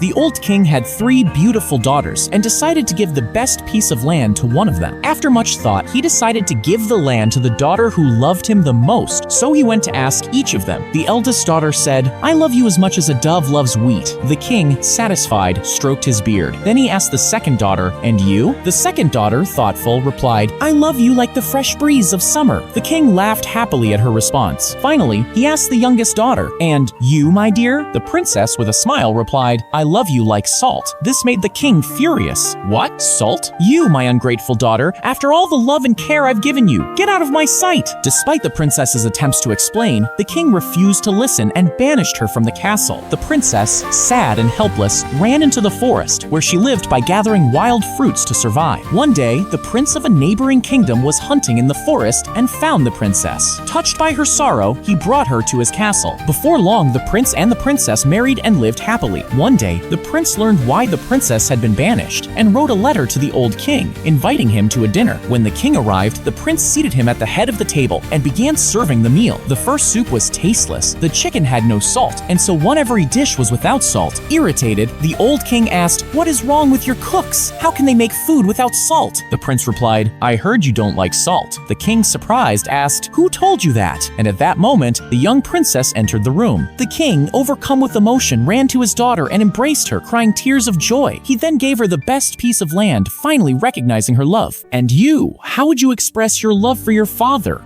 The old king had 3 beautiful daughters and decided to give the best piece of land to one of them. After much thought, he decided to give the land to the daughter who loved him the most, so he went to ask each of them. The eldest daughter said, "I love you as much as a dove loves wheat." The king, satisfied, stroked his beard. Then he asked the second daughter, "And you?" The second daughter, thoughtful, replied, "I love you like the fresh breeze of summer." The king laughed happily at her response. Finally, he asked the youngest daughter, "And you, my dear?" The princess, with a smile, replied, "I love you like salt." This made the king furious. "What? Salt? You, my ungrateful daughter, after all the love and care I've given you, get out of my sight!" Despite the princess's attempts to explain, the king refused to listen and banished her from the castle. The princess, sad and helpless, ran into the forest, where she lived by gathering wild fruits to survive. One day, the prince of a neighboring kingdom was hunting in the forest and found the princess. Touched by her sorrow, he brought her to his castle. Before long, the prince and the princess married and lived happily. One day, the prince learned why the princess had been banished and wrote a letter to the old king, inviting him to a dinner. When the king arrived, the prince seated him at the head of the table and began serving the meal. The first soup was tasteless, the chicken had no salt, and so one every dish was without salt. Irritated, the old king asked, "What is wrong with your cooks? How can they make food without salt?" The prince replied, "I heard you don't like salt." The king, surprised, asked, "Who told you that?" And at that moment, the young princess entered the room. The king, overcome with emotion, ran to his daughter and embraced her, crying tears of joy. He then gave her the best piece of land, finally recognizing her love. "And you, how would you express your love for your father?"